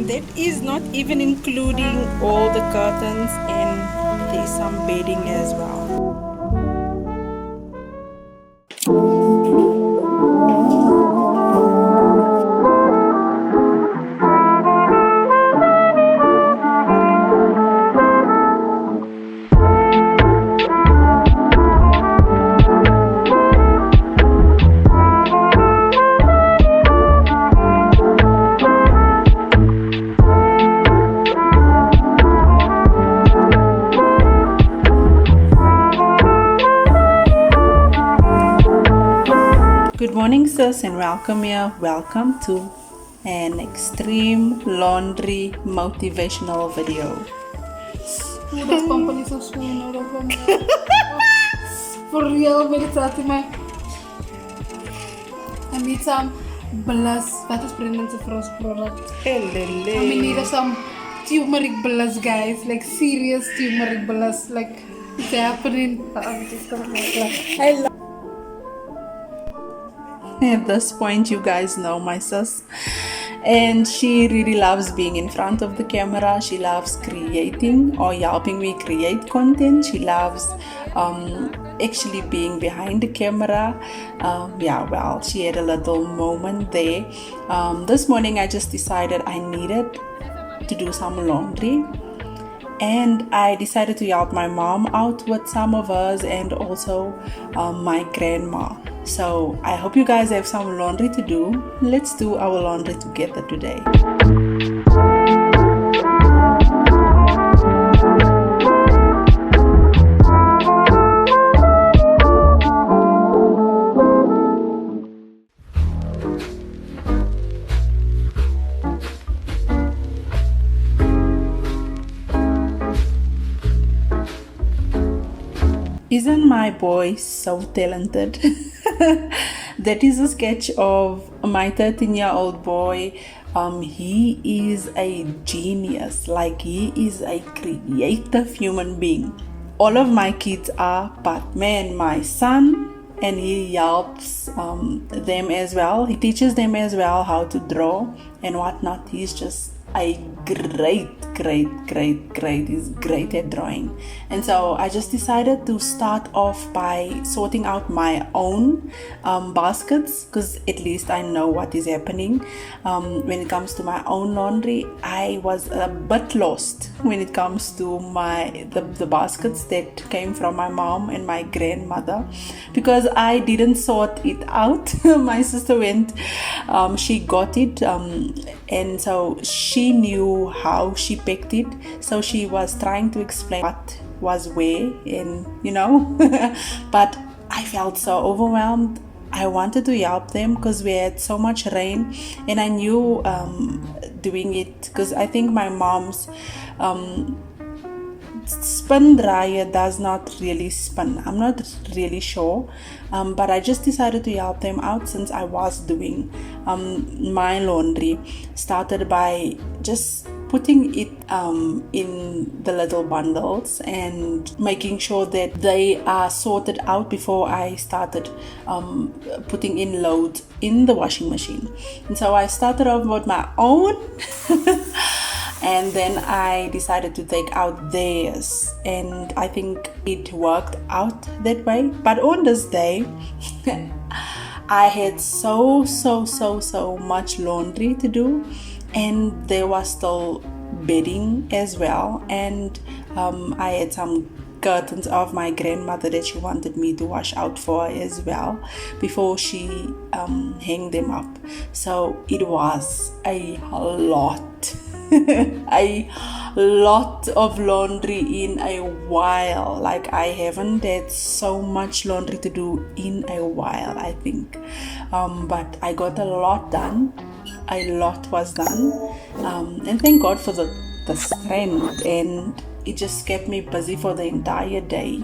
That is not even including all the curtains, and there's some bedding as well. Good morning, sis, and welcome here. Welcome to an extreme laundry motivational video. That company so soon out of them. For real, when it's out in my. I need some blush. That is pregnancy frost product. I mean, need some turmeric blush, guys. Like serious turmeric blush. Like it's happening. I'm just gonna make I love. At this point, you guys know my sis, and she really loves being in front of the camera. She loves creating or helping me create content. She loves actually being behind the camera. She had a little moment there. This morning I just decided I needed to do some laundry, and I decided to help my mom out with some of hers, and also my grandma. So I hope you guys have some laundry to do. Let's do our laundry together today. Isn't my boy so talented? That is a sketch of my 13-year-old boy. He is a genius. Like, he is a creative human being. All of my kids are, but man, my son, and he helps them as well. He teaches them as well how to draw and whatnot. He's just a great. He's great at drawing. And so I just decided to start off by sorting out my own baskets, because at least I know what is happening. When it comes to my own laundry, I was a bit lost when it comes to the baskets that came from my mom and my grandmother, because I didn't sort it out. My sister went, she got it, and so she knew how she picked it, so she was trying to explain what was where, and but I felt so overwhelmed. I wanted to help them because we had so much rain, and I knew doing it, because I think my mom's spin dryer does not really spin. I'm not really sure, but I just decided to help them out since I was doing my laundry. Started by just putting it in the little bundles and making sure that they are sorted out before I started putting in loads in the washing machine. And so I started off with my own and then I decided to take out theirs, and I think it worked out that way. But on this day I had so much laundry to do, and there was still bedding as well, and I had some curtains of my grandmother that she wanted me to wash out for her as well before she hang them up. So it was a lot a lot of laundry in a while. Like, I haven't had so much laundry to do in a while, I think, but I got a lot done. A lot was done, and thank God for the strength, and it just kept me busy for the entire day.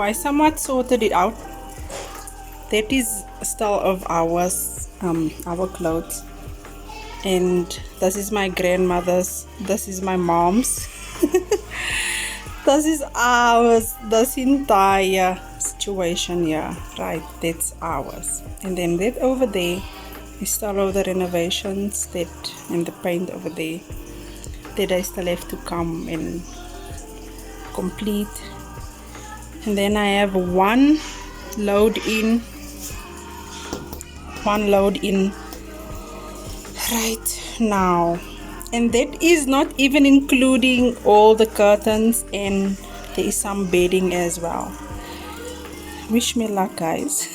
I somewhat sorted it out. That is still of ours, our clothes. And this is my grandmother's, this is my mom's. This is ours, this entire situation here, right? That's ours. And then that over there is still all the renovations that and the paint over there that I still have to come and complete. And then I have one load in right now, and that is not even including all the curtains, and there is some bedding as well. Wish me luck, guys.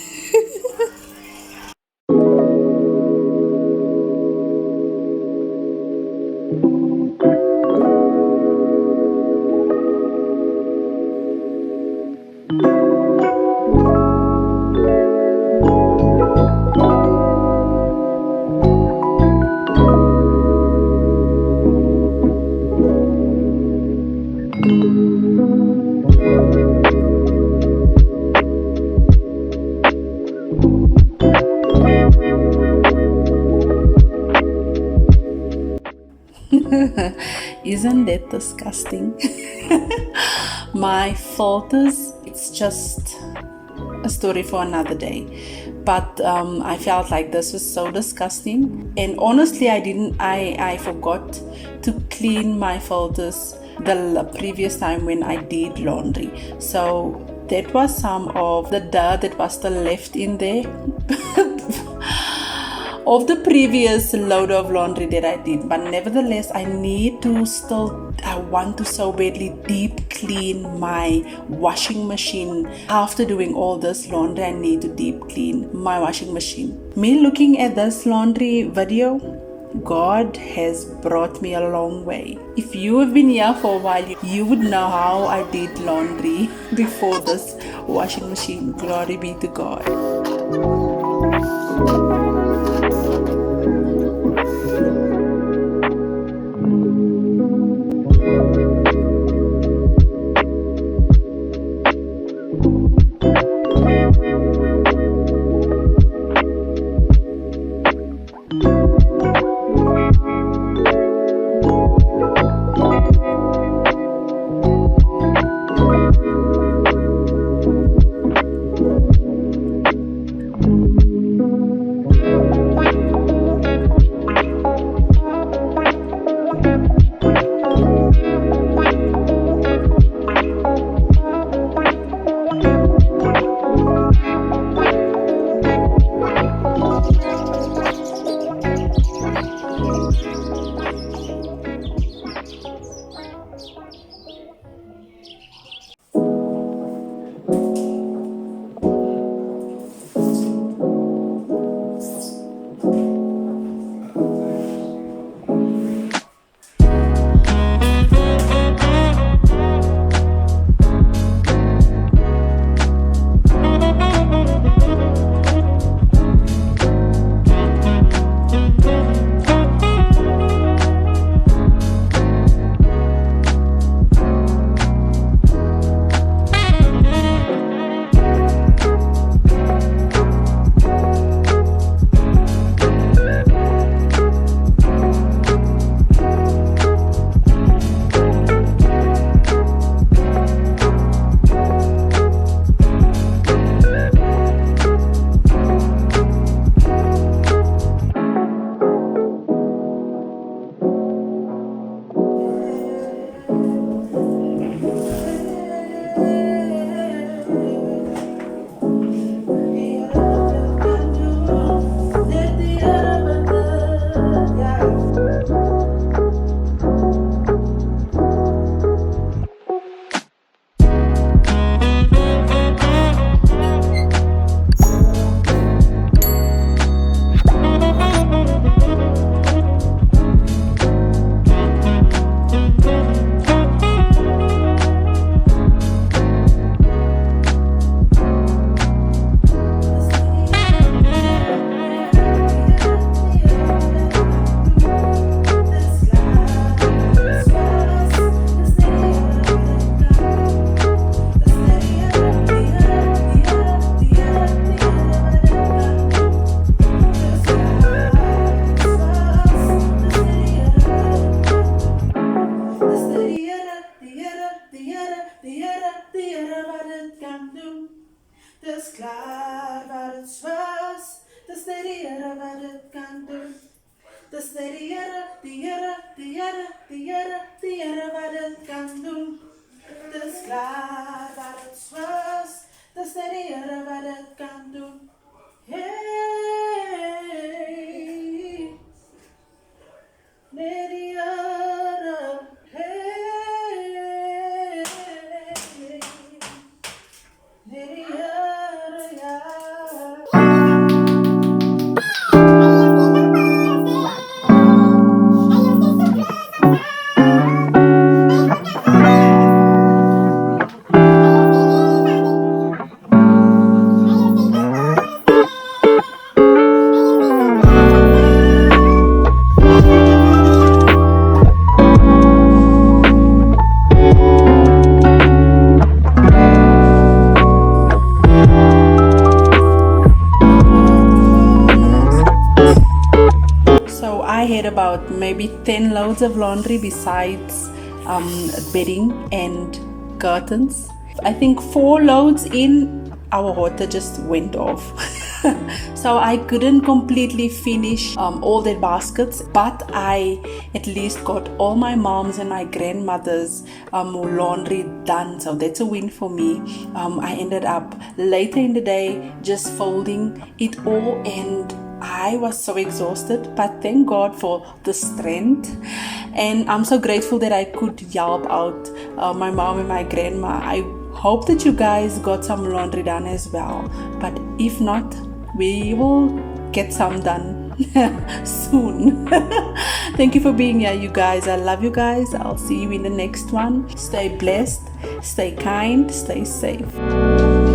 Isn't that disgusting? My filters, it's just a story for another day. But I felt like this was so disgusting, and honestly I forgot to clean my filters the previous time when I did laundry. So that was some of the dirt that was still left in there of the previous load of laundry that I did. But nevertheless, I want to so badly deep clean my washing machine. After doing all this laundry, I need to deep clean my washing machine. Me looking at this laundry video, God has brought me a long way. If you have been here for a while, you would know how I did laundry before this washing machine. Glory be to God. die Here wat dit kan doen. Dis klaar wat dit was. Dis net die Here wat dit kan doen. Hey, net die Here. Hey, net die Here, ja. So I had about maybe 10 loads of laundry besides bedding and curtains. I think 4 loads in, our water just went off. So I couldn't completely finish all their baskets, but I at least got all my mom's and my grandmother's laundry done. So that's a win for me. I ended up later in the day just folding it all, and I was so exhausted, but thank God for the strength. And I'm so grateful that I could help out my mom and my grandma. I hope that you guys got some laundry done as well. But if not, we will get some done soon. Thank you for being here, you guys. I love you guys. I'll see you in the next one. Stay blessed, stay kind, stay safe.